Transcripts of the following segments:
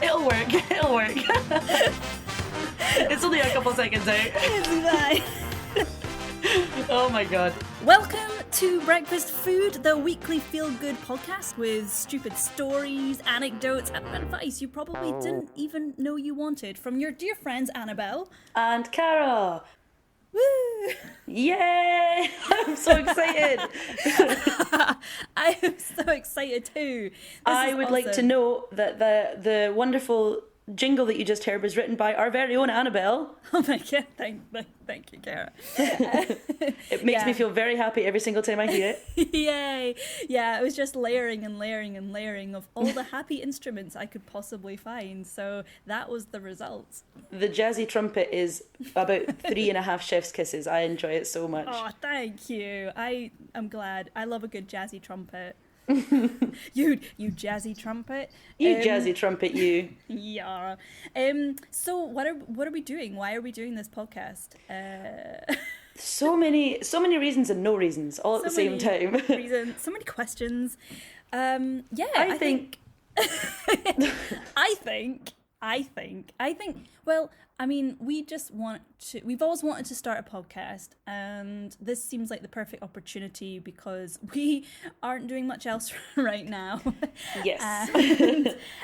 It'll work. It'll work. It's only a couple seconds out. Oh my god. Welcome to Breakfast Food, the weekly feel-good podcast with stupid stories, anecdotes, and advice you probably didn't even know you wanted from your dear friends Annabel And Cara. Woo! Yay! I'm so excited. I am so excited too. I would like to note that the wonderful jingle that you just heard was written by our very own Annabel. Oh my god, thank you, Cara. It makes me feel very happy every single time I hear it. Yay! Yeah, it was just layering and layering and layering of all the happy instruments I could possibly find. So that was the result. The Jazzy Trumpet is about 3.5 chef's kisses. I enjoy it so much. Oh, thank you. I'm glad. I love a good jazzy trumpet. you jazzy trumpet. You jazzy trumpet, you. Yeah. So what are we doing? Why are we doing this podcast? So many reasons and no reasons all at the same time. Reasons, so many questions. I think. Well, I mean, we've always wanted to start a podcast, and this seems like the perfect opportunity because we aren't doing much else right now. Yes.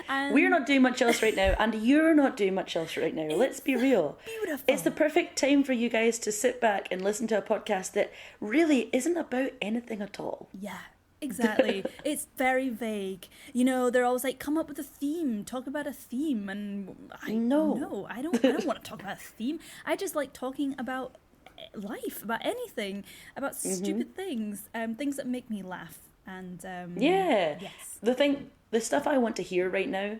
And we're not doing much else right now, and you're not doing much else right now. Let's be real. Beautiful. It's the perfect time for you guys to sit back and listen to a podcast that really isn't about anything at all. Yeah. Exactly. It's very vague. You know, they're always like, come up with a theme, talk about a theme. And I don't want to talk about a theme. I just like talking about life, about anything, about stupid things, things that make me laugh. And yes. The stuff I want to hear right now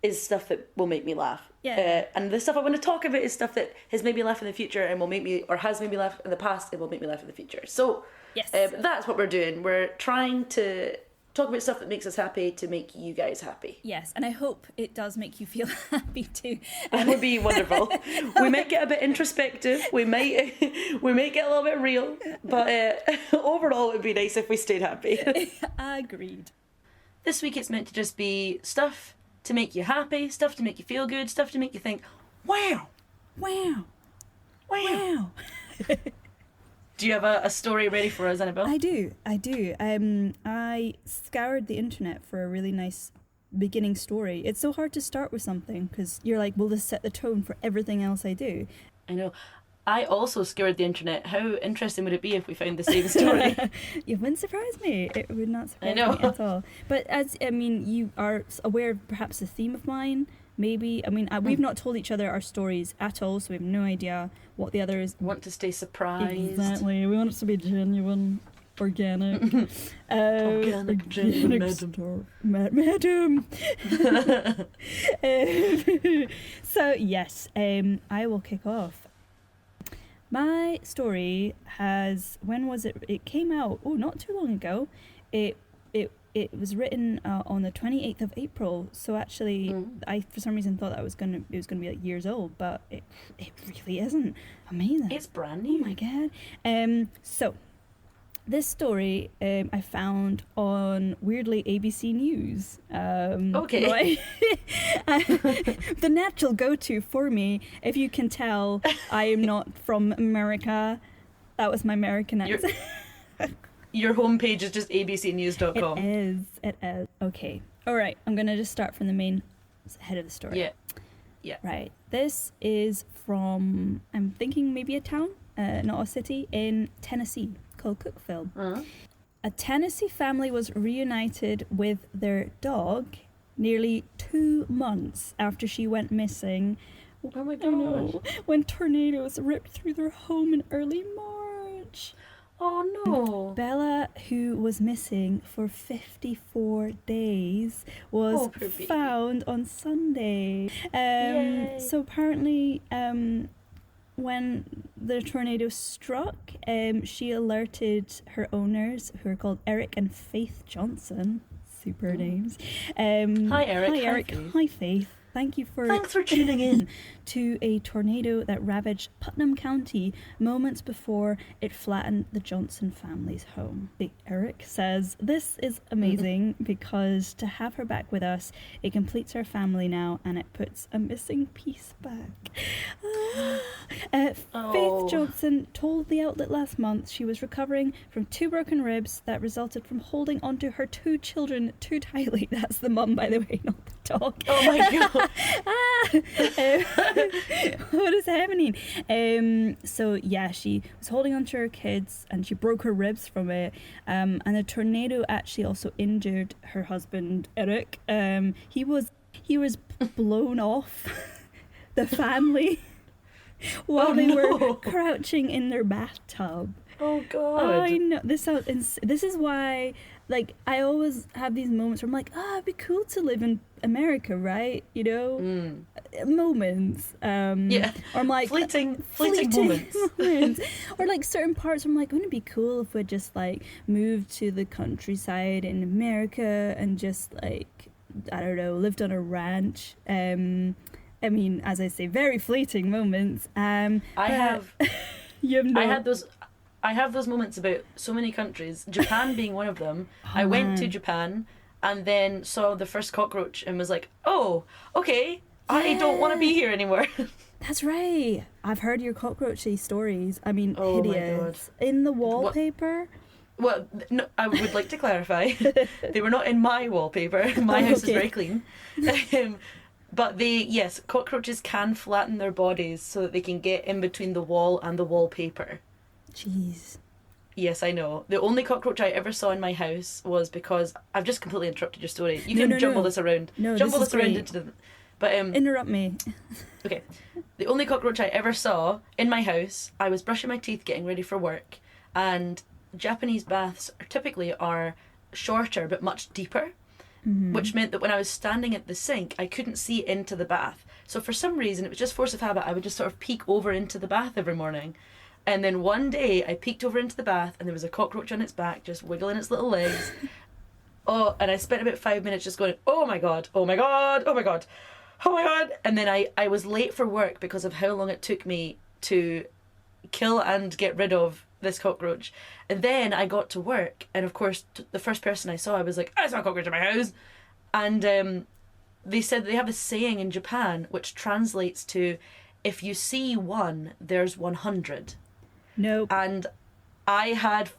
is stuff that will make me laugh. Yeah. And the stuff I want to talk about is stuff that has made me laugh in the future and will make me, or has made me laugh in the past and will make me laugh in the future. So yes. That's what we're doing. We're trying to talk about stuff that makes us happy to make you guys happy. Yes, and I hope it does make you feel happy too. That would be wonderful. We might get a bit introspective. We might get a little bit real. But overall, it would be nice if we stayed happy. Agreed. This week it's meant to just be stuff to make you happy, stuff to make you feel good, stuff to make you think, wow. Wow. Do you have a story ready for us, Annabelle? I do. I scoured the internet for a really nice beginning story. It's so hard to start with something because you're like, will this set the tone for everything else I do? I know. I also scoured the internet. How interesting would it be if we found the same story? You wouldn't surprise me. It would not surprise me at all. But you are aware of perhaps the theme of mine. Maybe, we've not told each other our stories at all, so we have no idea what the other is. Want to stay surprised. Exactly. We want it to be genuine, organic. Organic, genuine, madam. So, yes, I will kick off. My story when was it? It came out, not too long ago. It was written on the 28th of April, so actually I for some reason thought that it was gonna be like years old, but it really isn't. Amazing. It's brand new. Oh my god. So this story I found on weirdly ABC News. Okay. Right? The natural go-to for me, if you can tell, I am not from America. That was my American accent. Your homepage is just abcnews.com. It is. Okay. All right. I'm going to just start from the main head of the story. Yeah. Right. This is from, I'm thinking maybe a town, not a city, in Tennessee called Cookeville. Uh-huh. A Tennessee family was reunited with their dog nearly 2 months after she went missing. Oh my gosh. When tornadoes ripped through their home in early March. Oh no. Bella, who was missing for 54 days, was found on Sunday. So apparently, when the tornado struck, she alerted her owners, who are called Eric and Faith Johnson. Super names. Hi Eric. Hi Faith. Thanks for tuning in. To a tornado that ravaged Putnam County moments before it flattened the Johnson family's home. Eric says, "This is amazing because to have her back with us, it completes our family now and it puts a missing piece back." Faith Johnson told the outlet last month she was recovering from 2 broken ribs that resulted from holding onto her 2 children too tightly. That's the mum, by the way, not the dog. Oh my god. What is happening? So yeah, she was holding onto her kids and she broke her ribs from it. And the tornado actually also injured her husband, Eric. He was blown off the family while they were crouching in their bathtub. Oh god. I know. This is why, like, I always have these moments where I'm like, it'd be cool to live in America, right? You know, moments. Yeah. Or I'm like fleeting moments. Or like certain parts where I'm like, wouldn't it be cool if we just like moved to the countryside in America and just like, I don't know, lived on a ranch. I mean, as I say, very fleeting moments. I have those. I have those moments about so many countries, Japan being one of them. I went to Japan and then saw the first cockroach and was like, oh, okay, I don't want to be here anymore. That's right. I've heard your cockroachy stories. I mean, oh hideous. In the wallpaper? Well, no, I would like to clarify. They were not in my wallpaper. My house is very clean. But cockroaches can flatten their bodies so that they can get in between the wall and the wallpaper. Jeez. Yes, I know. The only cockroach I ever saw in my house was because I've just completely interrupted your story. You can jumble this around. No, jumble this around great. into the. But interrupt me. Okay, the only cockroach I ever saw in my house, I was brushing my teeth, getting ready for work, and Japanese baths typically are shorter but much deeper, which meant that when I was standing at the sink, I couldn't see into the bath. So for some reason, it was just force of habit. I would just sort of peek over into the bath every morning. And then one day I peeked over into the bath and there was a cockroach on its back just wiggling its little legs. And I spent about 5 minutes just going, oh my god, oh my god, oh my god, oh my god. And then I was late for work because of how long it took me to kill and get rid of this cockroach. And then I got to work and of course the first person I saw, I was like, I saw a cockroach in my house. And they said they have a saying in Japan which translates to, if you see one, there's 100. Nope. And I had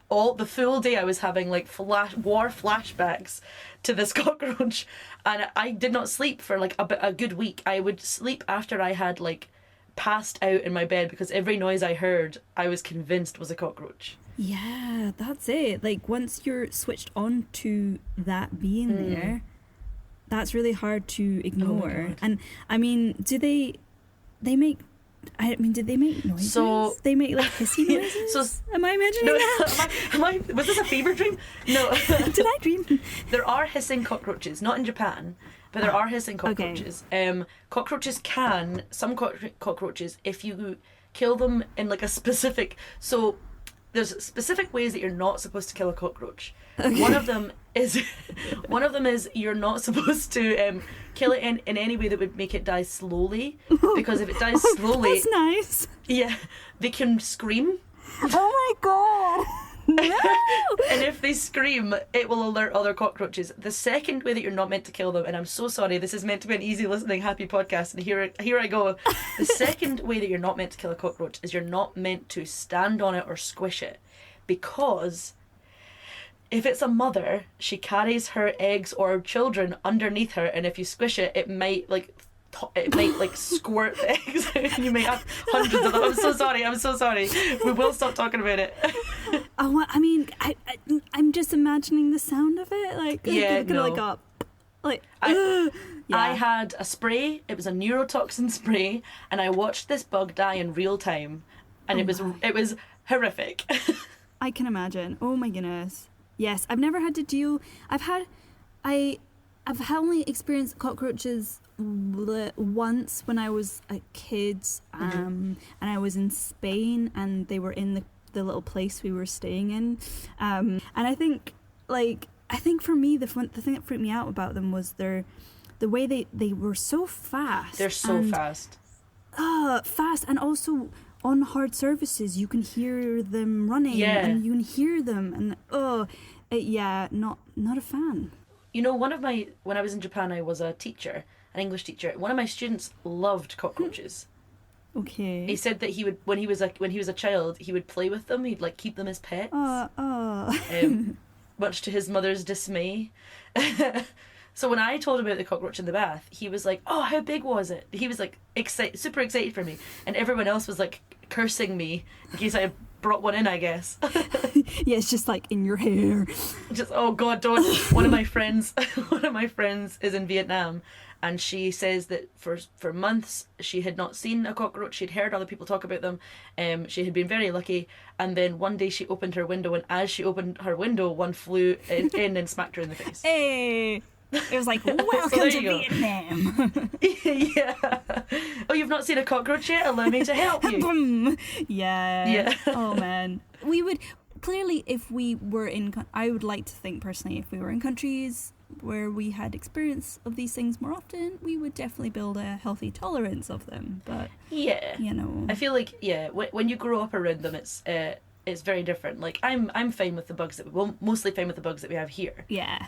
the full day I was having like war flashbacks to this cockroach, and I did not sleep for like a good week. I would sleep after I had like passed out in my bed because every noise I heard I was convinced was a cockroach. Yeah, that's it. Like once you're switched on to that being there, that's really hard to ignore. And I mean, did they make noises? So they make like hissy noises? Am I imagining that? Was this a fever dream? No. Did I dream? There are hissing cockroaches, not in Japan, but there are hissing cockroaches. Okay. Some cockroaches, if you kill them in like a specific, so there's specific ways that you're not supposed to kill a cockroach. Okay. One of them is you're not supposed to kill it in any way that would make it die slowly, because if it dies slowly, that's nice. Yeah, they can scream. Oh my god. No! And if they scream, it will alert other cockroaches. The second way that you're not meant to kill them, and I'm so sorry, this is meant to be an easy listening, happy podcast, and here I go. The second way that you're not meant to kill a cockroach is you're not meant to stand on it or squish it, because if it's a mother, she carries her eggs or children underneath her, and if you squish it, it might squirt the eggs out, and you may have hundreds of them. I'm so sorry. We will stop talking about it. Oh, I mean, I'm just imagining the sound of it, I had a spray. It was a neurotoxin spray, and I watched this bug die in real time, and it was horrific. I can imagine. Oh my goodness. Yes, I've never had to deal. I've only experienced cockroaches once when I was a kid, and I was in Spain, and they were in the little place we were staying in, and I think for me the thing that freaked me out about them was the way they were so fast. They're so fast. Fast, and also on hard surfaces you can hear them running, and you can hear them, and not a fan. You know, when I was in Japan, I was a teacher, an English teacher. One of my students loved cockroaches. Okay. He said that he would, when he was a child, he would play with them. He'd like keep them as pets. Much to his mother's dismay. So when I told him about the cockroach in the bath, he was like, "Oh, how big was it?" He was like super excited for me, and everyone else was like cursing me in case I brought one in, I guess. Yeah, it's just like in your hair. Just, oh God, don't. One of my friends is in Vietnam, and she says that for months she had not seen a cockroach. She'd heard other people talk about them. She had been very lucky, and then one day she opened her window, and as she opened her window, one flew in and smacked her in the face. Hey. It was like, welcome to Vietnam. Yeah. Oh, you've not seen a cockroach yet? Allow me to help you. Yeah. Oh, man. We would, clearly, if we were I would like to think personally, if we were in countries where we had experience of these things more often, we would definitely build a healthy tolerance of them. But, yeah. You know. I feel like, when you grow up around them, it's very different. Like, I'm fine with the bugs mostly fine with the bugs that we have here. Yeah.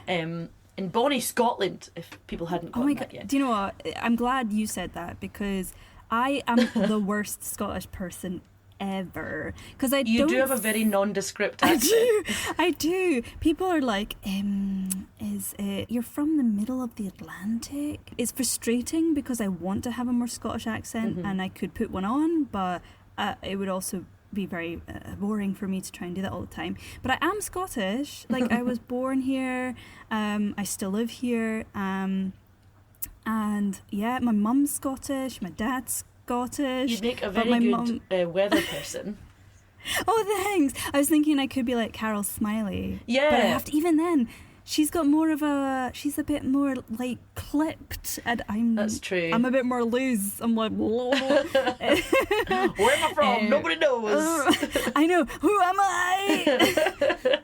In bonny Scotland, if people hadn't gotten that yet. Do you know what? I'm glad you said that, because I am the worst Scottish person ever. Because You do have a very nondescript accent. I do. People are like, you're from the middle of the Atlantic? It's frustrating because I want to have a more Scottish accent, and I could put one on, but it would also be very boring for me to try and do that all the time. But I am Scottish. Like, I was born here. I still live here. And yeah, my mum's Scottish. My dad's Scottish. You'd make a very good weather person. Oh, thanks. I was thinking I could be like Carol Smiley. Yeah. But I have to, even then, she's got more of she's a bit more like clipped, and That's true. I'm a bit more loose. I'm like, whoa. Where am I from? Nobody knows. I know. Who am I?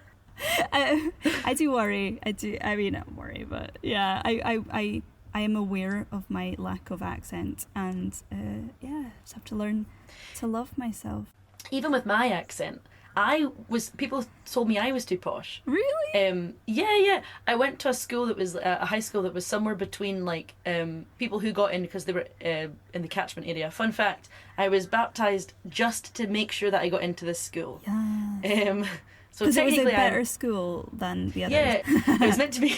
I do worry. I mean, not worry, but yeah, I am aware of my lack of accent, and just have to learn to love myself. Even with my accent, people told me I was too posh. Really? Yeah. I went to a school that was a high school that was somewhere between like people who got in because they were in the catchment area. Fun fact: I was baptized just to make sure that I got into this school. Yeah. So technically, it was a better school than the others. Yeah, it was meant to be.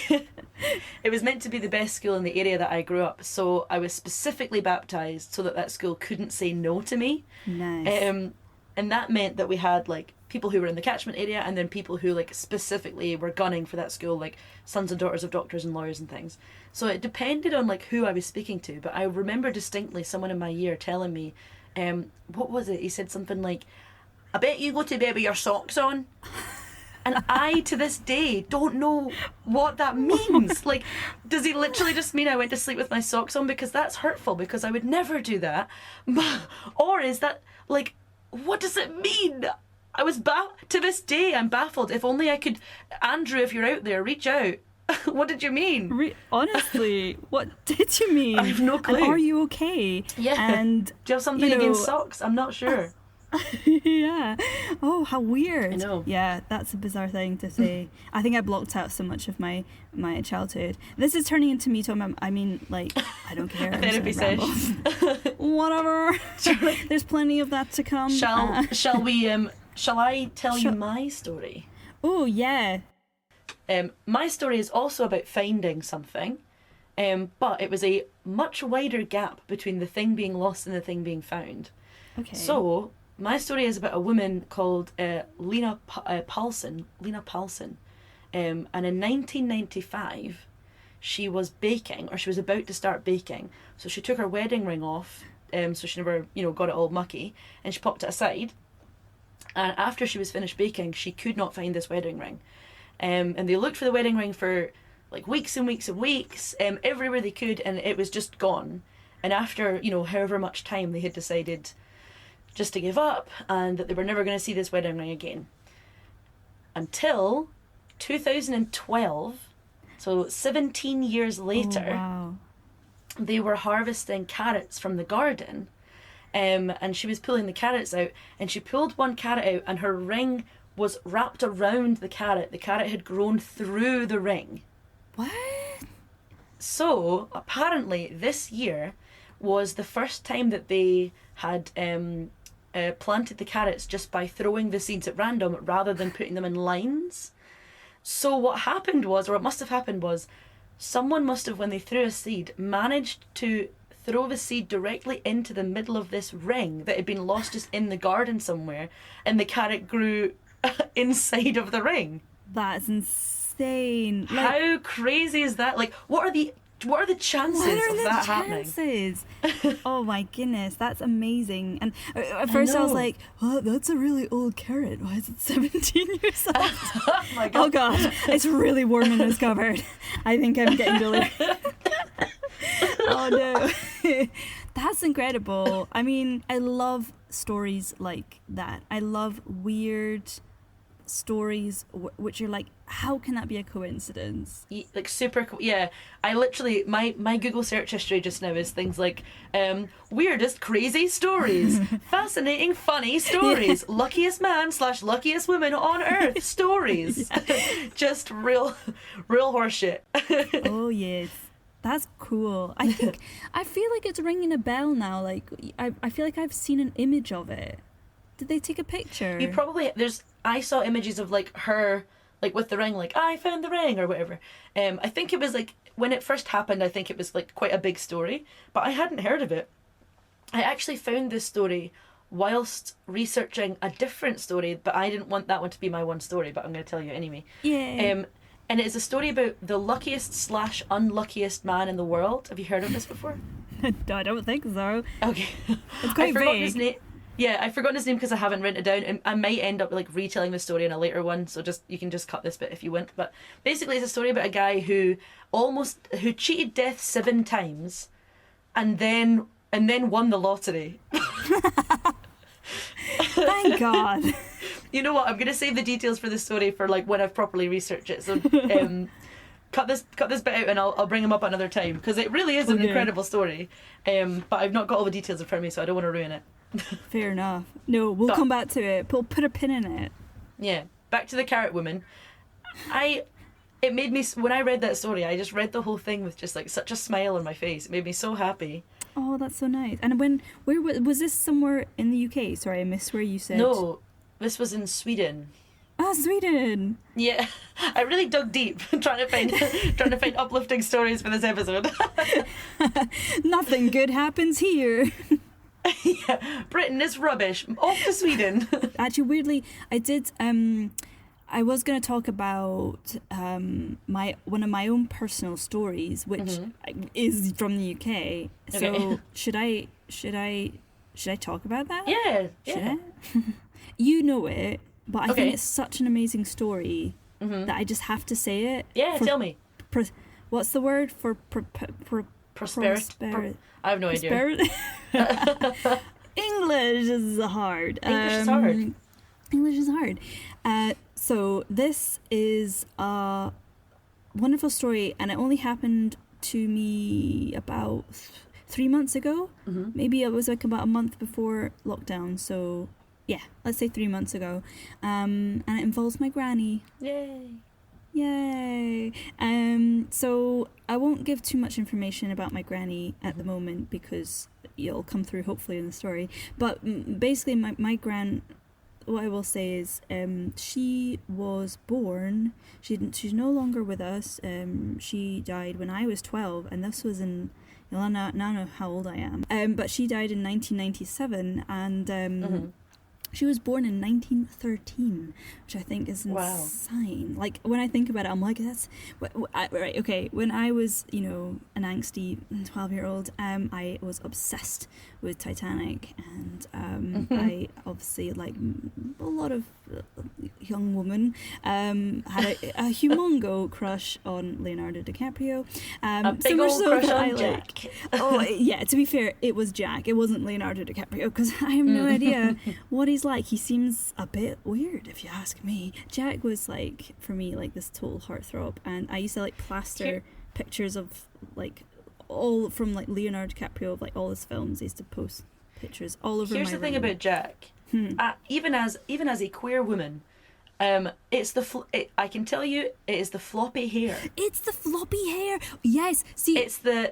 It was meant to be the best school in the area that I grew up. So I was specifically baptized so that school couldn't say no to me. Nice. And that meant that we had like people who were in the catchment area, and then people who like specifically were gunning for that school, like sons and daughters of doctors and lawyers and things. So it depended on like who I was speaking to. But I remember distinctly someone in my year telling me, what was it? He said something like, "I bet you go to bed with your socks on." And I, to this day, don't know what that means. Like, does he literally just mean I went to sleep with my socks on? Because that's hurtful, because I would never do that. Or is that, like, what does it mean? To this day, I'm baffled. If only I could, Andrew, if you're out there, reach out. What did you mean? Honestly, what did you mean? I have no clue. And are you okay? Yeah. And do you have something against socks? I'm not sure. Yeah. Oh, how weird. I know. Yeah, that's a bizarre thing to say. I think I blocked out so much of my childhood. This is turning into me talking about, I mean, like, I don't care. Therapy session. Whatever. There's plenty of that to come. Shall I tell you my story? Oh, yeah. My story is also about finding something, but it was a much wider gap between the thing being lost and the thing being found. Okay. So, my story is about a woman called Lena Paulson. And in 1995, she was baking, or she was about to start baking. So she took her wedding ring off, so she never, got it all mucky, and she popped it aside. And after she was finished baking, she could not find this wedding ring. And they looked for the wedding ring for like weeks and weeks and weeks, everywhere they could, and it was just gone. And after, however much time, they had decided just to give up, and that they were never going to see this wedding ring again. Until 2012, so 17 years later, they were harvesting carrots from the garden, and she was pulling the carrots out, and she pulled one carrot out, and her ring was wrapped around the carrot. The carrot had grown through the ring. What? So apparently this year was the first time that they had planted the carrots just by throwing the seeds at random rather than putting them in lines. So what happened was, or what must have happened was, someone must have, when they threw a seed, managed to throw the seed directly into the middle of this ring that had been lost just in the garden somewhere, and the carrot grew inside of the ring. That's insane. Like, how crazy is that? Like, what are the chances of that happening? Oh my goodness, that's amazing. And at first I was like, oh, that's a really old carrot. Why is it 17 years old? Oh my god. Oh god, it's really warm in this cupboard. I think I'm getting delirious. Oh no. That's incredible. I mean, I love stories like that. I love weird stories which are like, how can that be a coincidence? Like super cool. Yeah, I literally, my Google search history just now is things like weirdest crazy stories, fascinating funny stories, luckiest man / luckiest woman on earth stories. Just real horseshit. Oh yes, that's cool. I feel like it's ringing a bell now. Like I feel like I've seen an image of it. Did they take a picture? You probably, I saw images of like her, like with the ring, like I found the ring or whatever. I think it was like, when it first happened, I think it was like quite a big story, but I hadn't heard of it. I actually found this story whilst researching a different story, but I didn't want that one to be my one story, but I'm going to tell you anyway. Yeah. And it's a story about the luckiest / unluckiest man in the world. Have you heard of this before? I don't think so. Okay. It's quite vague. His name. Yeah, I've forgotten his name because I haven't written it down, and I might end up like retelling the story in a later one, so you can just cut this bit if you want. But basically it's a story about a guy who cheated death 7 times and then won the lottery. Thank God. You know what, I'm gonna save the details for the story for like when I've properly researched it, so cut this bit out and I'll bring him up another time, because it really is an incredible story, but I've not got all the details in front of me, so I don't want to ruin it. Fair enough. No, we'll come back to it. We'll put a pin in it. Yeah, back to the carrot woman. It made me, when I read that story, I just read the whole thing with just like such a smile on my face. It made me so happy. Oh, that's so nice. And where was this? Somewhere in the UK? Sorry, I missed where you said. No, this was in Sweden. Ah, Sweden. Yeah, I really dug deep trying to find uplifting stories for this episode. Nothing good happens here. Yeah, Britain is rubbish. Off to Sweden. Actually, weirdly, I did. I was going to talk about one of my own personal stories, which is from the UK. So Okay. should I talk about that? Yeah. Should I? You know it, but I think it's such an amazing story that I just have to say it. Yeah, tell me. What's the word for Prosperity. I have no idea. English is hard. English is hard. So this is a wonderful story, and it only happened to me about 3 months ago. Maybe it was like about a month before lockdown. So yeah, let's say 3 months ago. And it involves my granny. Yay! So I won't give too much information about my granny at the moment, because it'll come through hopefully in the story. But basically, my gran, what I will say is, she was born. She's no longer with us. She died when I was 12, and this was in. You'll now know how old I am. But she died in 1997, and. She was born in 1913, which I think is insane. Wow. Like, when I think about it, I'm like, that's... Right, okay, when I was, an angsty 12-year-old, I was obsessed with Titanic, and I obviously, like a lot of young women, had a humongo crush on Leonardo DiCaprio. A big old crush on Jack. Oh, yeah, to be fair, it was Jack. It wasn't Leonardo DiCaprio, because I have no idea what he's like. He seems a bit weird, if you ask me. Jack was, like, for me, like, this total heartthrob, and I used to, like, plaster pictures of, like, all from like Leonardo DiCaprio, of like all his films. I used to post pictures all over. Here's my the thing room. about Jack. Even as a queer woman, it's I can tell you, it is the floppy hair. It's the floppy hair. Yes. See, it's the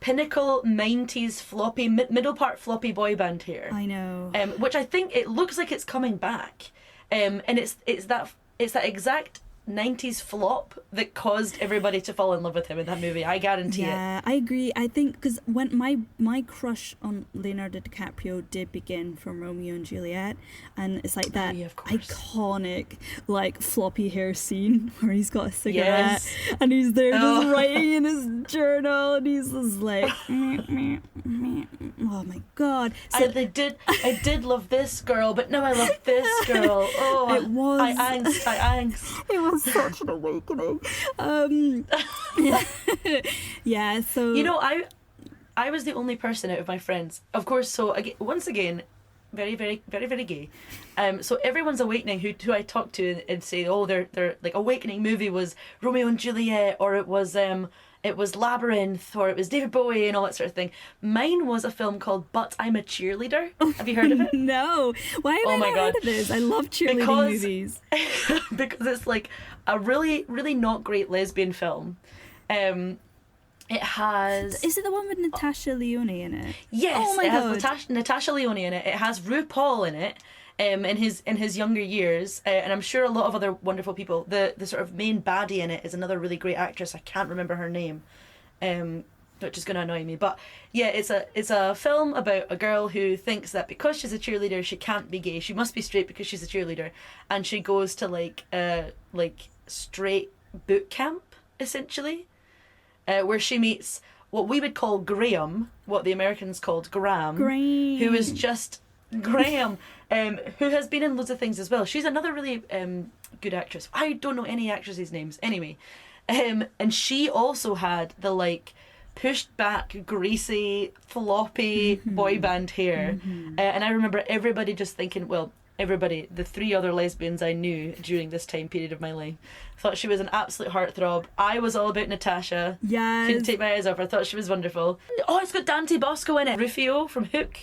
pinnacle 90s floppy middle part floppy boy band hair. I know. Which I think it looks like it's coming back. And it's that exact 90s flop that caused everybody to fall in love with him in that movie. I guarantee it. Yeah, I agree. I think because when my crush on Leonardo DiCaprio did begin from Romeo and Juliet, and it's like that iconic like floppy hair scene where he's got a cigarette and he's there just writing in his journal, and he's just like, oh my god. So, I did love this girl, but now I love this girl. Oh, it was. I angst. It was such an awakening. Yeah, so... You know, I was the only person out of my friends. Of course, so once again, very, very, very, very gay. So everyone's awakening who I talk to and say, oh, their like awakening movie was Romeo and Juliet, or it was Labyrinth, or it was David Bowie and all that sort of thing. Mine was a film called But I'm a Cheerleader. Have you heard of it? No. Why have I not heard of this? I love cheerleading movies. Because it's like a really, really not great lesbian film. It has... Is it the one with Natasha Lyonne in it? Yes, oh my God. has Natasha Lyonne in it. It has RuPaul in it. In his younger years, and I'm sure a lot of other wonderful people. The sort of main baddie in it is another really great actress. I can't remember her name, which is going to annoy me. But yeah, it's a film about a girl who thinks that because she's a cheerleader, she can't be gay. She must be straight because she's a cheerleader, and she goes to like straight boot camp essentially, where she meets what we would call Graham, what the Americans called Graham, who is just Graham, who has been in loads of things as well. She's another really good actress. I don't know any actresses' names anyway. And she also had the like pushed back, greasy, floppy boy band hair. And I remember everybody just thinking, well, everybody, the three other lesbians I knew during this time period of my life, thought she was an absolute heartthrob. I was all about Natasha. Yes. Couldn't take my eyes off her. Thought she was wonderful. Oh, it's got Dante Bosco in it. Rufio from Hook.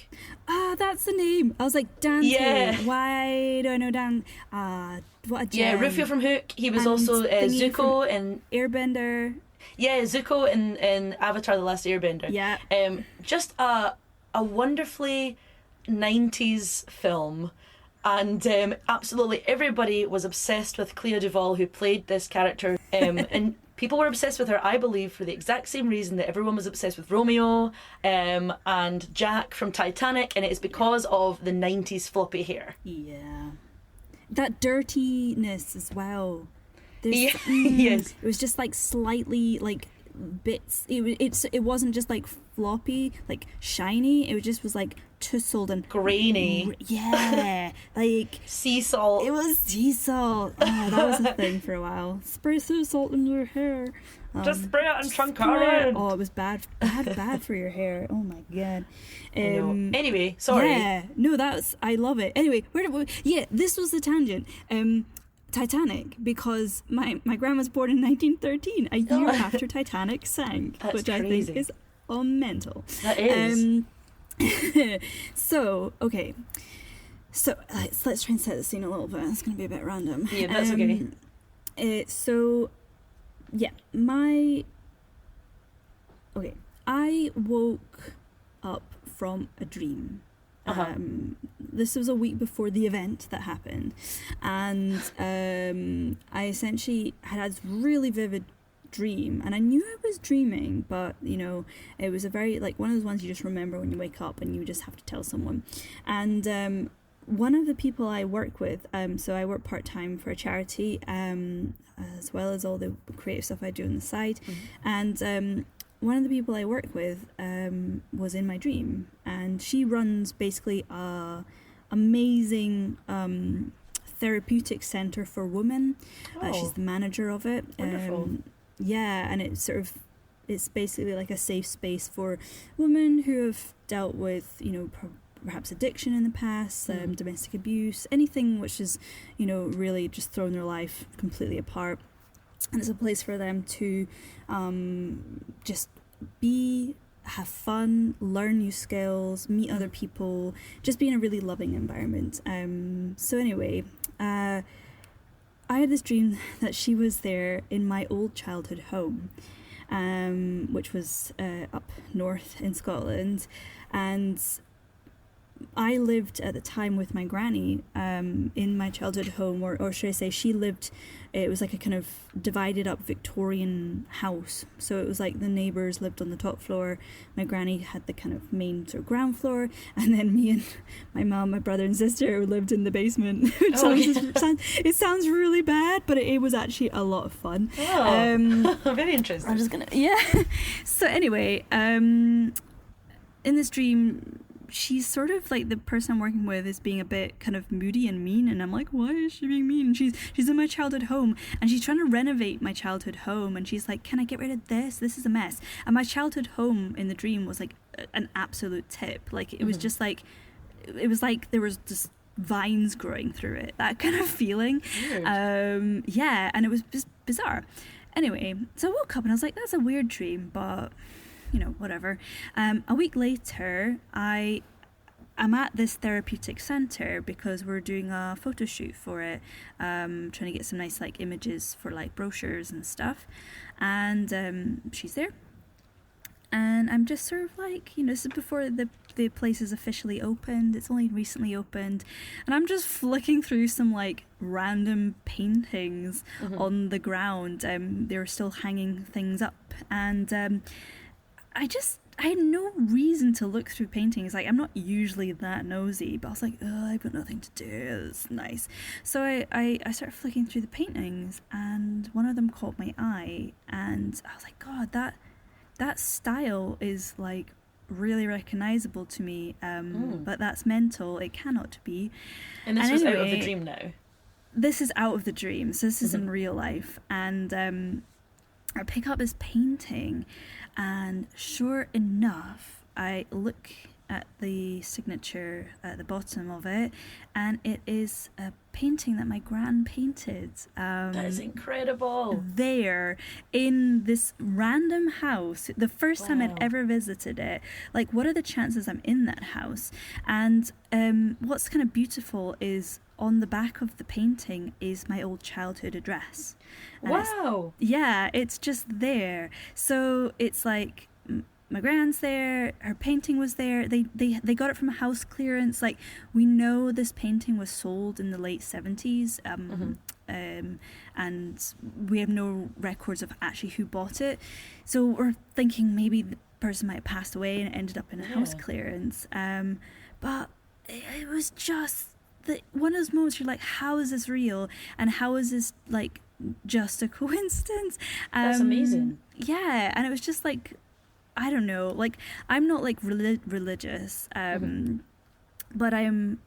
Ah, that's the name. I was like, Dante. Yeah. Why do I know Dan? What a gem. Yeah, Rufio from Hook. He was also Zuko in Airbender. Yeah, Zuko in Avatar: The Last Airbender. Yeah. Just a wonderfully 90s film. And absolutely everybody was obsessed with Clea Duvall, who played this character. And people were obsessed with her, I believe, for the exact same reason that everyone was obsessed with Romeo and Jack from Titanic. And it is because of the 90s floppy hair. Yeah. That dirtiness as well. Yeah. Yes. It was just like slightly like bits. It wasn't just like floppy, like shiny. It was like tousled and grainy. Yeah, like sea salt. It was sea salt. Oh, that was a thing for a while. Spray sea salt in your hair. Just spray it and Trancarin. Oh, it was bad for your hair. Oh my god. Anyway, sorry. Yeah, no, I love it. Anyway, this was the tangent. Titanic, because my grandma was born in 1913, a year after Titanic sank. That's which crazy. I think is mental. That is. So let's try and set the scene a little bit. It's going to be a bit random. Yeah, that's okay. I woke up from a dream. This was a week before the event that happened, and I essentially had this really vivid dream, and I knew I was dreaming, but it was a very like one of those ones you just remember when you wake up and you just have to tell someone. And one of the people I work with, so I work part-time for a charity, as well as all the creative stuff I do on the side, and one of the people I work with was in my dream, and she runs basically a amazing therapeutic center for women. She's the manager of it. Wonderful. Yeah, and it's basically like a safe space for women who have dealt with perhaps addiction in the past, domestic abuse, anything which is really just thrown their life completely apart. And it's a place for them to just have fun, learn new skills, meet other people, just be in a really loving environment. So anyway, I had this dream that she was there in my old childhood home, which was up north in Scotland, and I lived at the time with my granny in my childhood home, or should I say she lived, it was like a kind of divided up Victorian house. So it was like the neighbours lived on the top floor, my granny had the kind of main sort of ground floor, and then me and my mum, my brother and sister lived in the basement. It sounds really bad, but it was actually a lot of fun. Very interesting. I'm just gonna, So anyway, in this dream, she's sort of like the person I'm working with is being a bit kind of moody and mean, and I'm like, why is she being mean? And she's in my childhood home, and she's trying to renovate my childhood home, and she's like, can I get rid of this? This is a mess. And my childhood home in the dream was like an absolute tip. Like it was just like, it was like there was just vines growing through it, that kind of feeling. Weird. And it was just bizarre. Anyway, so I woke up and I was like, that's a weird dream, but whatever. A week later, I'm at this therapeutic centre because we're doing a photo shoot for it, trying to get some nice like images for like brochures and stuff, and she's there, and I'm just sort of like, this is before the place is officially opened. It's only recently opened, and I'm just flicking through some like random paintings on the ground. They were still hanging things up, and I had no reason to look through paintings. Like, I'm not usually that nosy, but I was like, oh, I've got nothing to do. It's nice. So I started flicking through the paintings, and one of them caught my eye, and I was like, God, that style is like really recognizable to me, but that's mental. It cannot be. And this was out of the dream now? This is out of the dream. So this is in real life. And I pick up this painting, and sure enough, I look at the signature at the bottom of it, and it is a painting that my gran painted. That is incredible. There, in this random house, the first time I'd ever visited it. Like, what are the chances I'm in that house? And what's kind of beautiful is on the back of the painting is my old childhood address. And wow. It's just there. So it's like my grand's there, her painting was there. They got it from a house clearance. Like, we know this painting was sold in the late 70s. And we have no records of actually who bought it. So we're thinking maybe the person might have passed away and it ended up in a house clearance. But it was just one of those moments you're like, how is this real? And how is this like just a coincidence? That's amazing. Yeah, and it was just like, I don't know, like, I'm not like religious, but I've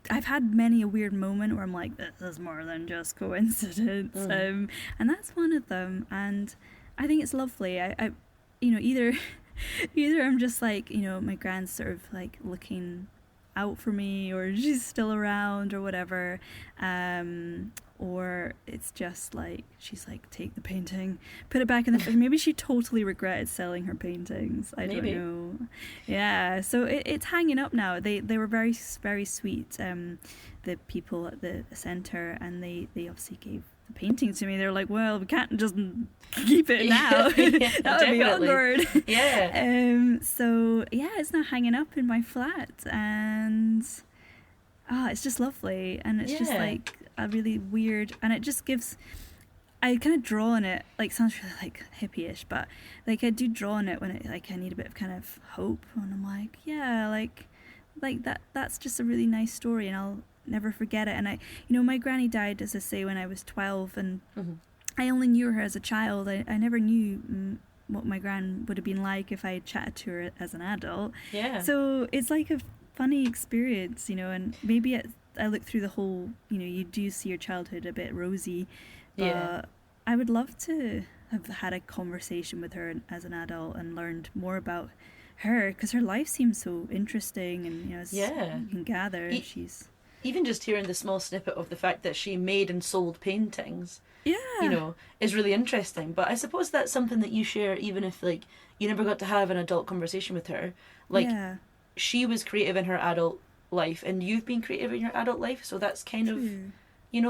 had many a weird moment where I'm like, this is more than just coincidence, and that's one of them. And I think it's lovely. I either I'm just like, my grand's sort of like looking out for me, or she's still around, or whatever, or it's just like she's like, take the painting, put it back in the maybe she totally regretted selling her paintings. I don't know. Yeah, so it's hanging up now. They were very, very sweet, the people at the centre, and they obviously gave the painting to me. They're like, well, we can't just keep it now. That would be awkward. So yeah, it's now hanging up in my flat, and it's just lovely, and it's just like a really weird, and it just gives, I kind of draw on it, like, sounds really like hippie-ish, but like I do draw on it when it, like, I need a bit of kind of hope, and I'm like, yeah, like that's just a really nice story, and I'll never forget it. And I, my granny died, as I say, when I was 12, and I only knew her as a child. I never knew what my gran would have been like if I had chatted to her as an adult. Yeah. So it's like a funny experience, and maybe I look through the whole, you do see your childhood a bit rosy, but I would love to have had a conversation with her as an adult and learned more about her, because her life seems so interesting, and as you can gather, she's... even just hearing the small snippet of the fact that she made and sold paintings, Yeah. is really interesting. But I suppose that's something that you share even if, like, you never got to have an adult conversation with her. Like, Yeah. she was creative in her adult life and you've been creative in your adult life, so that's kind of, True.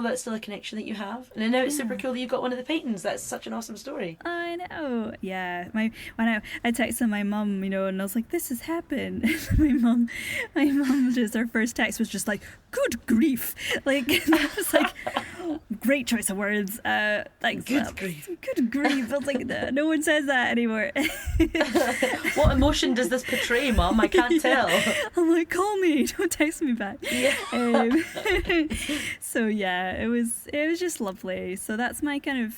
that's still a connection that you have. And I know it's super Yeah. cool that you got one of the paintings. That's such an awesome story. I know. Yeah. When I texted my mum, and I was like, "This has happened." my mum just her first text was just like, "Good grief!" Like I was like, great choice of words. Thanks. Good grief. Good grief. I was like, no one says that anymore. What emotion does this portray, Mum? I can't tell. I'm like, call me, don't text me back. Yeah. So yeah, it was just lovely. So that's my kind of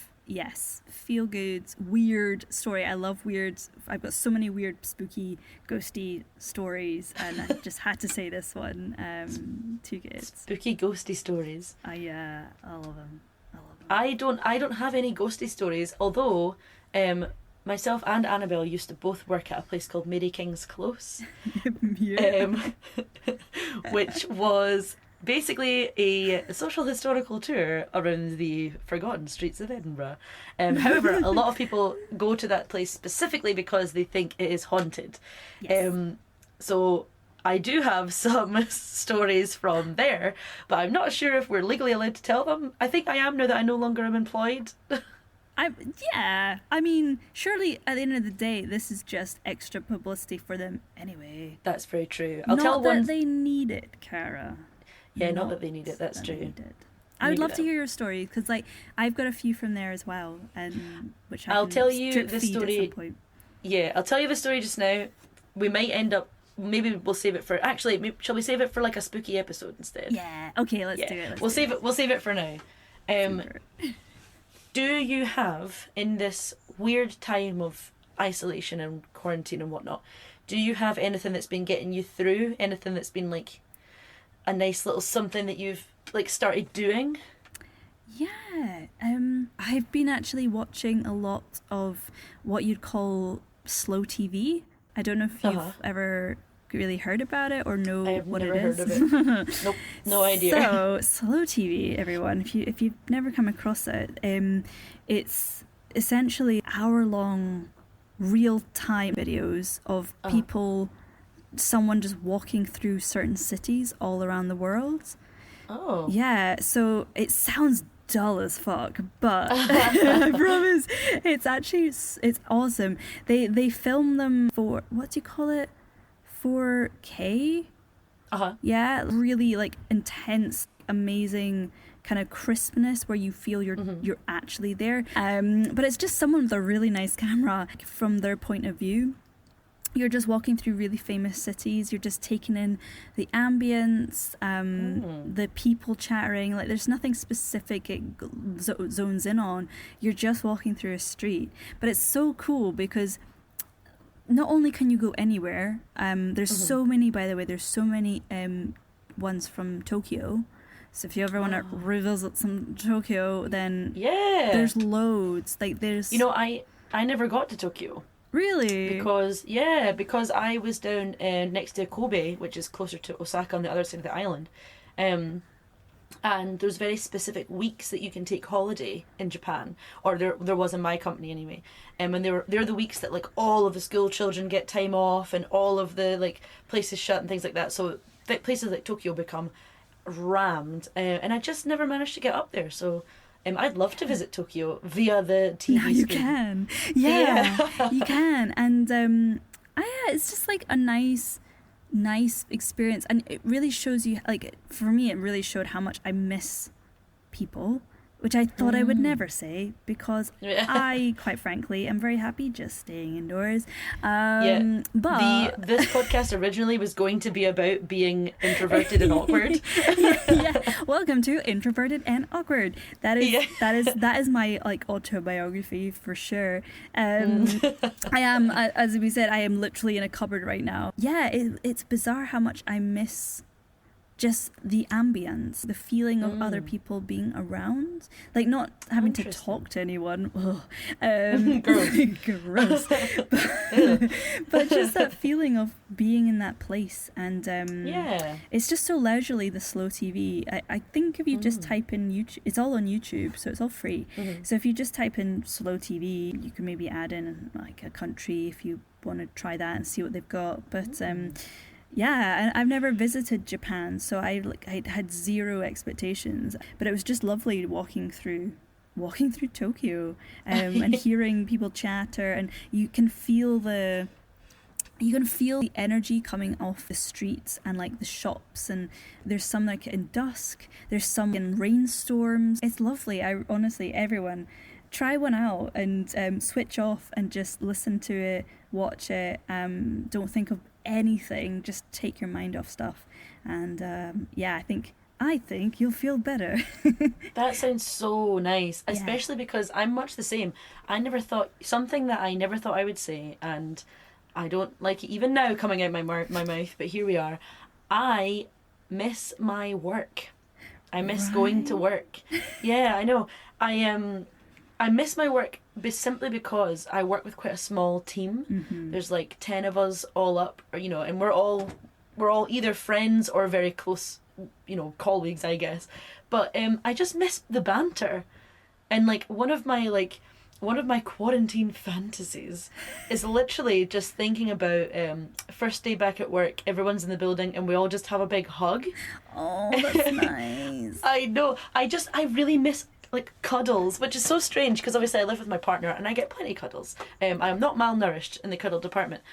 feel good weird story. I love weird. I've got so many weird, spooky, ghosty stories, and I just had to say this one. Too good. Spooky, ghosty stories. I love them. I don't have any ghosty stories, although myself and Annabel used to both work at a place called Mary King's Close, which was basically a social historical tour around the forgotten streets of Edinburgh. However, a lot of people go to that place specifically because they think it is haunted. Yes. So I do have some stories from there, but I'm not sure if we're legally allowed to tell them. I think I am now that I no longer am employed. I mean, surely at the end of the day, this is just extra publicity for them anyway. That's very true. I'll not tell that one. they need it, Cara. Yeah, not that they need it. That's that true. they need it. I would love to hear your story because, like, I've got a few from there as well, and which I'll tell you drip the feed story. at some point. Yeah, I'll tell you the story just now. We might end up. Maybe we'll save it for. Actually, shall we save it for like a spooky episode instead? Yeah. Okay. Let's do it. We'll save it. We'll save it for now. Do you have, in this weird time of isolation and quarantine and whatnot, do you have anything that's been getting you through? Anything that's been like a nice little something that you've like started doing? Yeah. I've been actually watching a lot of what you'd call slow TV. I don't know if you've ever really heard about it or know what it is. I have never heard of it. Nope, no idea. So slow TV, everyone. If you've never come across it, it's essentially hour-long, real-time videos of people, someone just walking through certain cities all around the world. Oh. Yeah. So it sounds dull as fuck, but I promise it's awesome. They film them for, what do you call it, 4K. Yeah, really like intense, amazing kind of crispness where you feel you're actually there, but it's just someone with a really nice camera from their point of view. You're just walking through really famous cities. You're just taking in the ambience, the people chattering. Like, there's nothing specific it zones in on. You're just walking through a street. But it's so cool because not only can you go anywhere, there's so many, by the way, there's so many ones from Tokyo. So if you ever want to revisit some Tokyo, then there's loads. Like, there's... I never got to Tokyo. Really? Because I was down next to Kobe, which is closer to Osaka on the other side of the island. And there's very specific weeks that you can take holiday in Japan, or there was in my company anyway. And they're the weeks that like all of the school children get time off and all of the like places shut and things like that. So places like Tokyo become rammed, and I just never managed to get up there. So I'd love to visit Tokyo via the TV No, you screen. can. Yeah, you can. And it's just like a nice experience. And it really shows you, like, for me, it really showed how much I miss people, which I thought I would never say because I, quite frankly, am very happy just staying indoors. But this podcast originally was going to be about being introverted and awkward. Welcome to Introverted and Awkward. That is my like autobiography for sure. I am, as we said, I am literally in a cupboard right now. Yeah, it's bizarre how much I miss just the ambience, the feeling of other people being around, like not having to talk to anyone. Gross. But just that feeling of being in that place, and it's just so leisurely. The slow TV. I think if you just type in YouTube, it's all on YouTube, so it's all free. So if you just type in slow TV, you can maybe add in like a country if you want to try that and see what they've got. But yeah, I've never visited Japan, so I had zero expectations. But it was just lovely walking through Tokyo, and hearing people chatter, and you can feel the energy coming off the streets and like the shops, and there's some like in dusk, there's some in rainstorms. It's lovely. I honestly, everyone, try one out and switch off and just listen to it, watch it. Don't think of anything, just take your mind off stuff, and yeah, I think you'll feel better. That sounds so nice, especially because I'm much the same. Something that I never thought I would say, and I don't like it even now coming out my mouth, but here we are. I miss my work. I miss going to work. Yeah, I know. I miss my work simply because I work with quite a small team. There's like 10 of us all up, or, and we're all either friends or very close, colleagues, I guess. But I just miss the banter, and like one of my quarantine fantasies is literally just thinking about first day back at work, everyone's in the building and we all just have a big hug. Oh, that's nice. I know. I really miss like cuddles, which is so strange because obviously I live with my partner and I get plenty of cuddles. I am not malnourished in the cuddle department,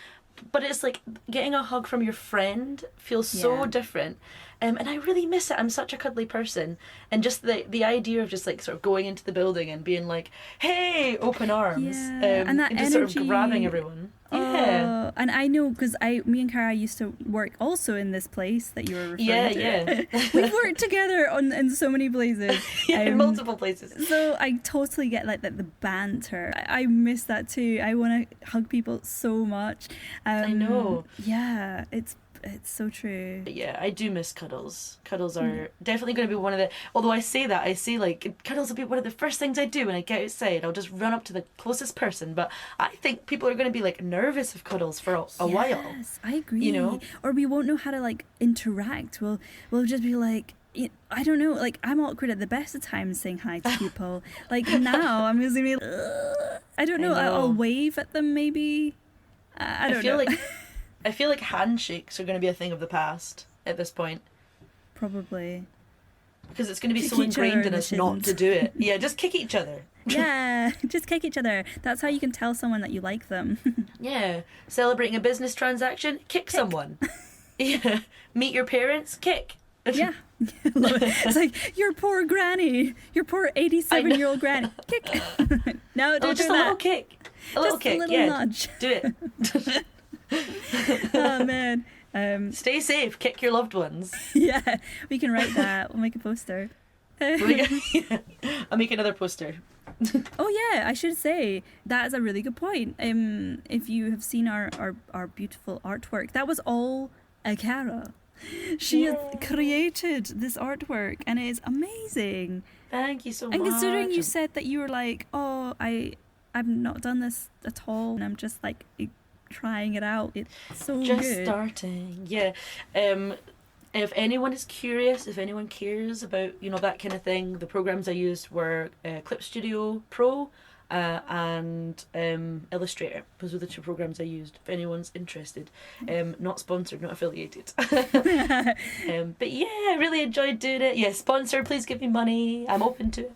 but it's like getting a hug from your friend feels so different. And I really miss it. I'm such a cuddly person, and just the idea of just like sort of going into the building and being like, hey, open arms, and that and just energy, sort of grabbing everyone. And I know because me and Cara used to work also in this place that you were referring to. We've worked together in so many places. In multiple places. So I totally get like the banter. I miss that too. I want to hug people so much. I know. Yeah, it's so true. But yeah, I do miss cuddles. Cuddles are definitely going to be one of the... Although I say like, cuddles will be one of the first things I do when I get outside. I'll just run up to the closest person. But I think people are going to be like nervous of cuddles for a while. Yes, I agree. Or we won't know how to like interact. We'll just be like... I don't know, like I'm awkward at the best of times saying hi to people. Like now I'm just gonna be I don't know, I'll wave at them maybe. I don't know. I feel like handshakes are going to be a thing of the past at this point. Probably. Because it's going to be so ingrained in us not to do it. Yeah, just kick each other. Yeah, just kick each other. That's how you can tell someone that you like them. Yeah. Celebrating a business transaction, kick someone. Yeah. Meet your parents, kick. Yeah. It's like, your poor granny. Your poor 87-year-old granny. Kick. No, don't just do a that. little kick. A little kick, a little nudge. Do it. Oh man, stay safe, kick your loved ones. Yeah, we can write that. We'll make a poster. I'll make another poster. Oh yeah, I should say that is a really good point. If you have seen our beautiful artwork, that was all Cara. She has created this artwork and it is amazing. Thank you so much. And considering you said that you were like, oh, I've not done this at all, and I'm just like trying it out. It's so just good. Starting. Yeah. If anyone is curious, if anyone cares about that kind of thing, the programs I used were Clip Studio Pro and Illustrator. Those were the two programs I used. If anyone's interested, not sponsored, not affiliated. But yeah, I really enjoyed doing it. Yeah, sponsor, please give me money. I'm open to it.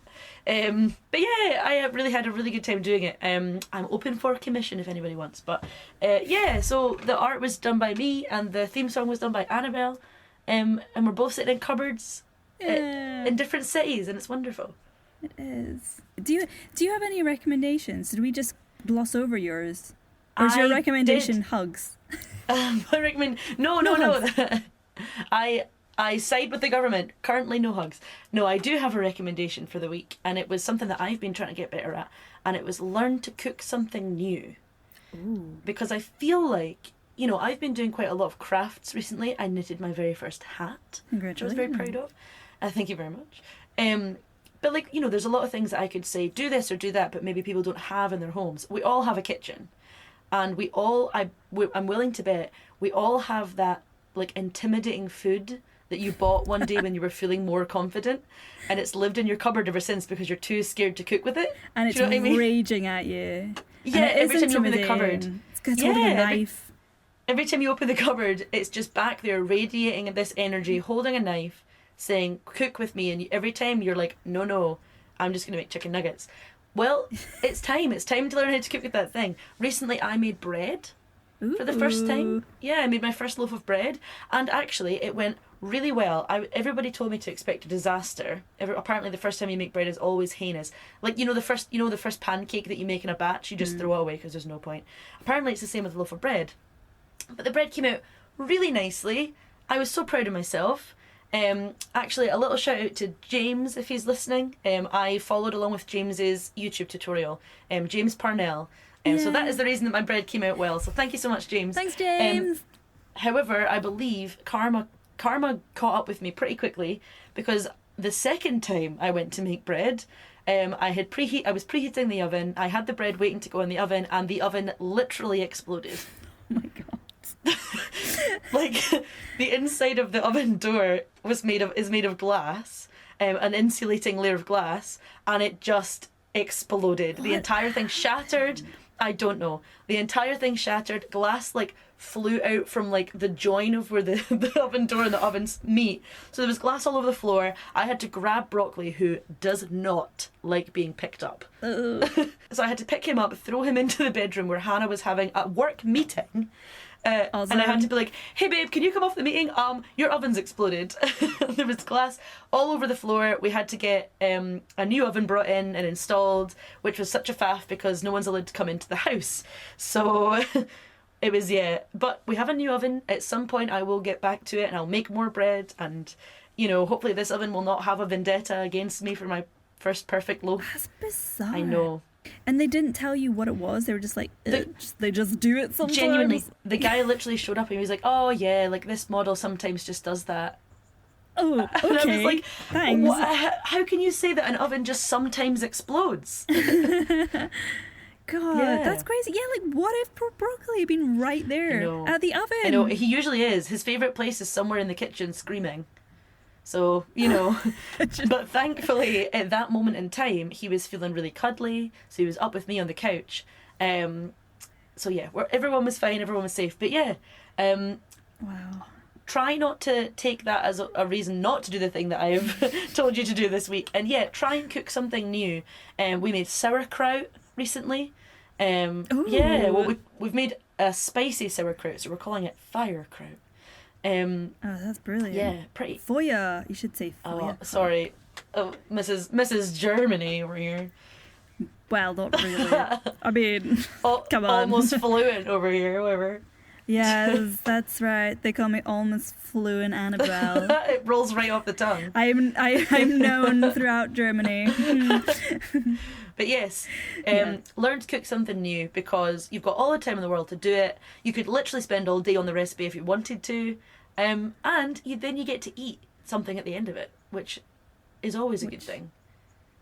But yeah, I have really had a really good time doing it. I'm open for commission if anybody wants. But yeah, so the art was done by me and the theme song was done by Annabel. And we're both sitting in cupboards in different cities, and it's wonderful. It is. Do you have any recommendations? Did we just gloss over yours? Or is your recommendation hugs? No. I side with the government. Currently no hugs. No, I do have a recommendation for the week, and it was something that I've been trying to get better at, and it was learn to cook something new. Ooh. Because I feel like, you know, I've been doing quite a lot of crafts recently. I knitted my very first hat, which I was very proud of. Thank you very much. But like, you know, there's a lot of things that I could say, do this or do that, but maybe people don't have in their homes. We all have a kitchen. And we all, I'm willing to bet, we all have that like intimidating food that you bought one day when you were feeling more confident, and it's lived in your cupboard ever since because you're too scared to cook with it. And it's raging at you. Yeah, every time you open the cupboard. It's holding a knife. Every time you open the cupboard, it's just back there radiating this energy, holding a knife, saying, cook with me. And every time you're like, no, I'm just going to make chicken nuggets. Well, it's time. It's time to learn how to cook with that thing. Recently, I made bread for the first time. Yeah, I made my first loaf of bread. And actually, it went really well. Everybody told me to expect a disaster. Apparently, the first time you make bread is always heinous. Like, the first pancake that you make in a batch, you just throw it away because there's no point. Apparently, it's the same with a loaf of bread. But the bread came out really nicely. I was so proud of myself. Actually, a little shout out to James if he's listening. I followed along with James's YouTube tutorial, James Parnell. So that is the reason that my bread came out well. So thank you so much, James. Thanks, James. However, I believe karma caught up with me pretty quickly, because the second time I went to make bread, I was preheating the oven. I had the bread waiting to go in the oven, and the oven literally exploded. Oh my god. Like, the inside of the oven door is made of glass, an insulating layer of glass, and it just exploded. What? The entire thing shattered. I don't know. The entire thing shattered. Glass like flew out from like the join of where the oven door and the ovens meet. So there was glass all over the floor. I had to grab Broccoli, who does not like being picked up. So I had to pick him up, throw him into the bedroom where Hannah was having a work meeting. Awesome. And I had to be like, hey babe, can you come off the meeting? Your oven's exploded. There was glass all over the floor. We had to get a new oven brought in and installed, which was such a faff because no one's allowed to come into the house. So it was, but we have a new oven. At some point I will get back to it and I'll make more bread, and hopefully this oven will not have a vendetta against me for my first perfect loaf. That's bizarre. I know. And they didn't tell you what it was. They were just like, they just do it sometimes. Genuinely, the guy literally showed up and he was like, oh yeah, like this model sometimes just does that. Oh, okay. And I was like, thanks. How can you say that an oven just sometimes explodes? God, that's crazy. Yeah, like what if Broccoli had been right there at the oven? I know, he usually is. His favourite place is somewhere in the kitchen screaming. So, but thankfully at that moment in time, he was feeling really cuddly. So he was up with me on the couch. So yeah, everyone was fine, everyone was safe. But yeah, wow. Try not to take that as a reason not to do the thing that I've told you to do this week. And yeah, try and cook something new. We made sauerkraut recently. Yeah, well, we've made a spicy sauerkraut, so we're calling it firekraut. Oh, that's brilliant. Yeah, pretty. Feuer, you should say Feuer. Oh, sorry. Oh, Mrs. Germany over here. Well, not really. I mean, come on. Almost fluent over here, whatever. Yes, that's right. They call me almost fluent Annabelle. It rolls right off the tongue. I'm known throughout Germany. But yes, learn to cook something new, because you've got all the time in the world to do it. You could literally spend all day on the recipe if you wanted to, and then you get to eat something at the end of it, which is always a good thing.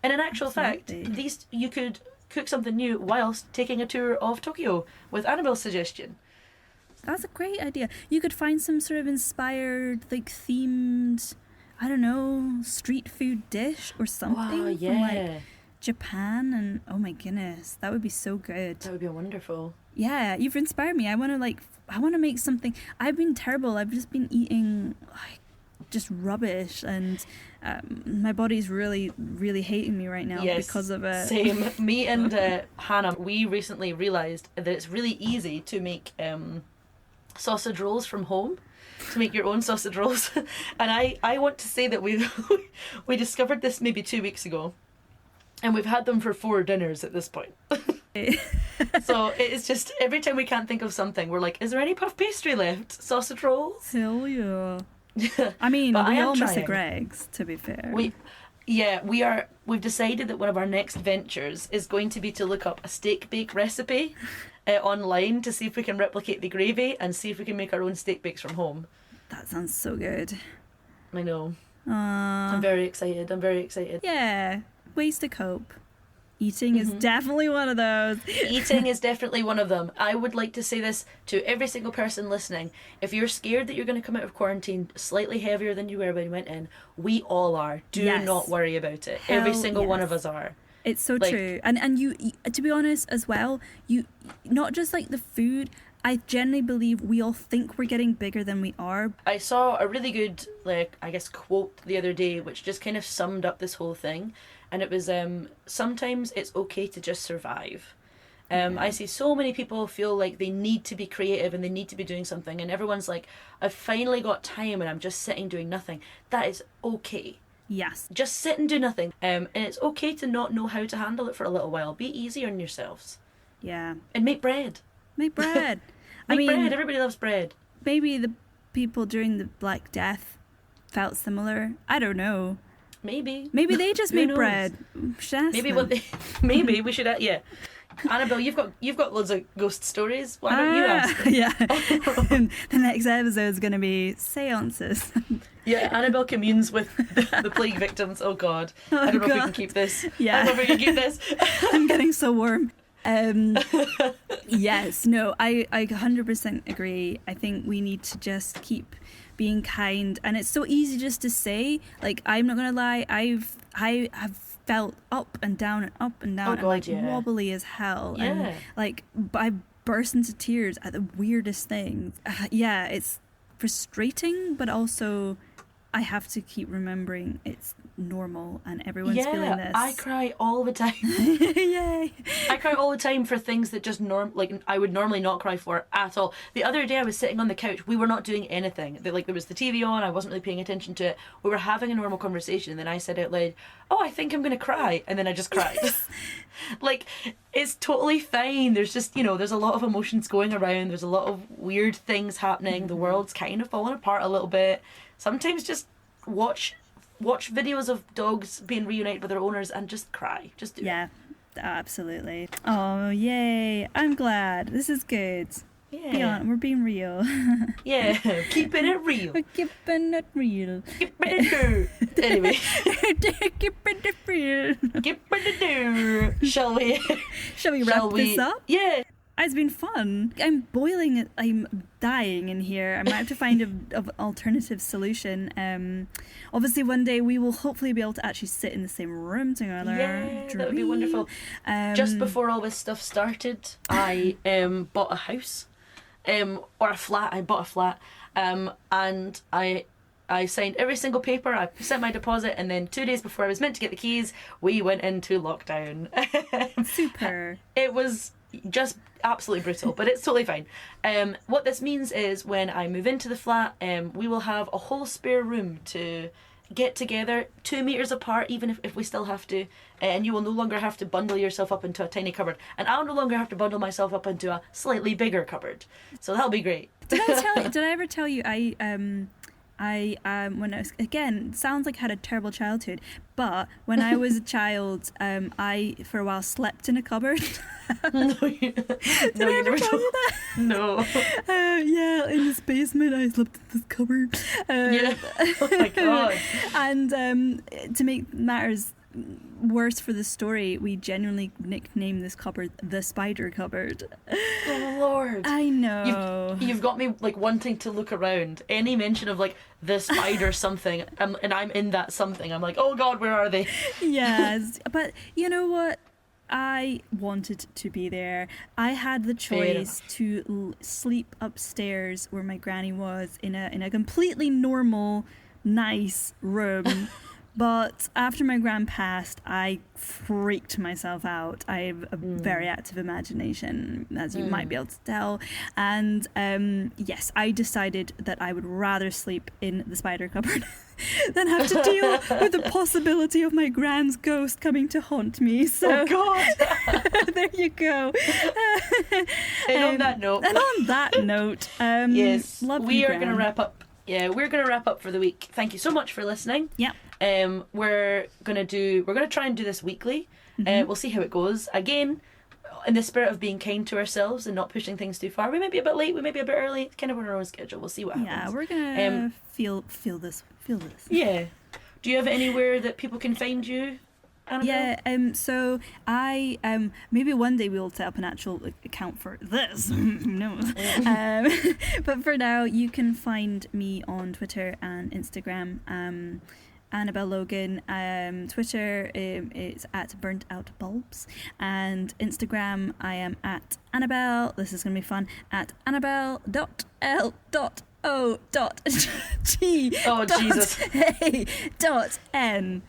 And in actual fact, you could cook something new whilst taking a tour of Tokyo with Annabelle's suggestion. That's a great idea. You could find some sort of inspired, like, themed, I don't know, street food dish or something. Wow, yeah. From, like, Japan, and oh my goodness, that would be so good. That would be wonderful. Yeah, you've inspired me. I want to make something. I've been terrible. I've just been eating like just rubbish, and my body's really, really hating me right now because of it. Same. Me and Hannah, we recently realised that it's really easy to make sausage rolls from home, to make your own sausage rolls. And I want to say that we discovered this maybe 2 weeks ago, and we've had them for 4 dinners at this point. So it's just every time we can't think of something, we're like, is there any puff pastry left? Sausage rolls? Hell yeah. I mean, we all miss a Greg's, to be fair. We've decided that one of our next ventures is going to be to look up a steak bake recipe. online to see if we can replicate the gravy and see if we can make our own steak bakes from home. That sounds so good. I know. I'm very excited. Yeah, ways to cope. Eating is definitely one of those. Eating is definitely one of them. I would like to say this to every single person listening. If you're scared that you're going to come out of quarantine slightly heavier than you were when you went in, we all are. Do not worry about it. Every single one of us are. It's so true. And you, to be honest as well, you, not just like the food, I genuinely believe we all think we're getting bigger than we are. I saw a really good, quote the other day, which just kind of summed up this whole thing. And it was, sometimes it's okay to just survive. I see so many people feel like they need to be creative and they need to be doing something. And everyone's like, I've finally got time and I'm just sitting doing nothing. That is okay. Yes. Just sit and do nothing. And it's okay to not know how to handle it for a little while. Be easy on yourselves. Yeah. And make bread. Make bread. Bread. Everybody loves bread. Maybe the people during the Black Death felt similar. I don't know. Maybe they just made bread. Maybe we should. Yeah, Annabelle, you've got loads of ghost stories. Why don't you ask them? Yeah. The next episode is going to be seances. Yeah, Annabelle communes with the plague victims. Oh God, I don't know if we can keep this. Yeah, I don't know if we can keep this. I'm getting so warm. Yes, no, I 100% agree. I think we need to just keep being kind, and it's so easy just to say, like, I'm not gonna lie, I have felt up and down oh God, and wobbly as hell, and like I burst into tears at the weirdest things. It's frustrating, but also I have to keep remembering it's normal and everyone's feeling this. I cry all the time. Yay! I cry all the time for things that just I would normally not cry for at all. The other day I was sitting on the couch. We were not doing anything. There was the TV on. I wasn't really paying attention to it. We were having a normal conversation, and then I said out loud, "Oh, I think I'm gonna cry," and then I just cried. Like, it's totally fine. There's just, there's a lot of emotions going around. There's a lot of weird things happening. The world's kind of falling apart a little bit. Sometimes just watch videos of dogs being reunited with their owners and just cry. Just do it. Absolutely. Oh, yay. I'm glad. This is good. Yeah. We're being real. Yeah, keeping it real. We're keeping it real. Keeping it real. Anyway. Keeping it real. Keeping it real. Shall we wrap this up? Yeah. It's been fun. I'm boiling. I'm dying in here. I might have to find an alternative solution. Obviously, one day we will hopefully be able to actually sit in the same room together. Yeah, that would be wonderful. Just before all this stuff started, I bought a house, or a flat. I bought a flat, and I signed every single paper. I sent my deposit, and then 2 days before I was meant to get the keys, we went into lockdown. Super. It was just absolutely brutal, but it's totally fine. What this means is when I move into the flat, we will have a whole spare room to get together 2 meters apart, even if we still have to, and you will no longer have to bundle yourself up into a tiny cupboard, and I'll no longer have to bundle myself up into a slightly bigger cupboard, so that'll be great. Did I ever tell you I when I was, again, sounds like I had a terrible childhood, but when I was a child, I for a while slept in a cupboard. No, you never tell you that? No. In this basement, I slept in this cupboard. Oh my God. And to make matters worse for the story, we genuinely nicknamed this cupboard the spider cupboard. Oh Lord. I know. You've got me wanting to look around. Any mention of the spider something, and I'm in that something, I'm like, oh God, where are they? Yes, but you know what? I wanted to be there. I had the choice to sleep upstairs where my granny was in a completely normal, nice room. But after my gran passed, I freaked myself out. I have a very active imagination, as you might be able to tell. And yes, I decided that I would rather sleep in the spider cupboard than have to deal with the possibility of my gran's ghost coming to haunt me. So, oh God! There you go. And on that note, yes, we are going to wrap up. Yeah, we're going to wrap up for the week. Thank you so much for listening. Yeah. We're gonna try and do this weekly. We'll see how it goes. Again, in the spirit of being kind to ourselves and not pushing things too far. We may be a bit late, we may be a bit early. It's kind of on our own schedule. We'll see what happens. Yeah, we're gonna feel this. Yeah. Do you have anywhere that people can find you, Annabelle? Yeah, so I maybe one day we'll set up an actual account for this. Who knows? But for now, you can find me on Twitter and Instagram. Annabelle Logan. Twitter is at Burnt Out Bulbs, and Instagram I am at Annabelle. This is gonna be fun at Annabelle.l.o.g. Oh Jesus! A.n.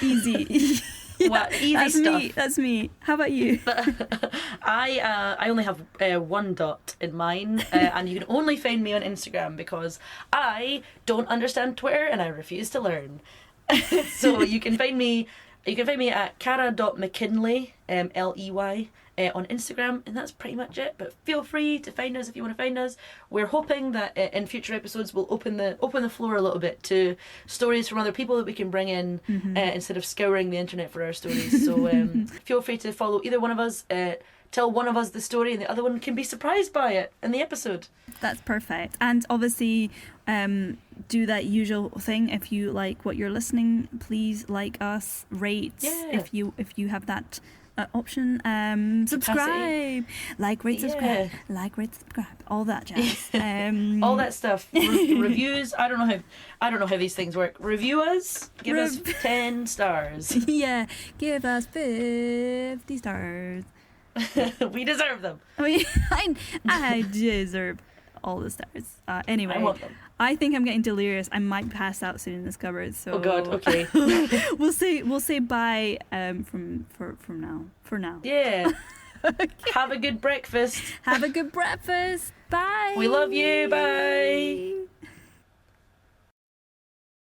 Easy. Well, easy That's stuff. That's me. How about you? I only have one dot in mine, and you can only find me on Instagram because I don't understand Twitter and I refuse to learn. So you can find me at cara.mckinley, Ley, on Instagram, and that's pretty much it. But feel free to find us if you want to find us. We're hoping that in future episodes we'll open the floor a little bit to stories from other people that we can bring in, instead of scouring the internet for our stories. So feel free to follow either one of us. Tell one of us the story and the other one can be surprised by it in the episode. That's perfect. And obviously, do that usual thing. If you like what you're listening, please like us, rate. Yeah. If you have that option, subscribe, like, rate, subscribe, all that jazz. All that stuff. Reviews. I don't know how these things work. Review us. Give us 10 stars. Yeah, give us 50 stars. We deserve them. I deserve all the stars. Anyway, I want them. I think I'm getting delirious. I might pass out soon in this cupboard. So Oh God. Okay. we'll say bye. For now. Yeah. Okay. Have a good breakfast. Have a good breakfast. Bye. We love you. Bye.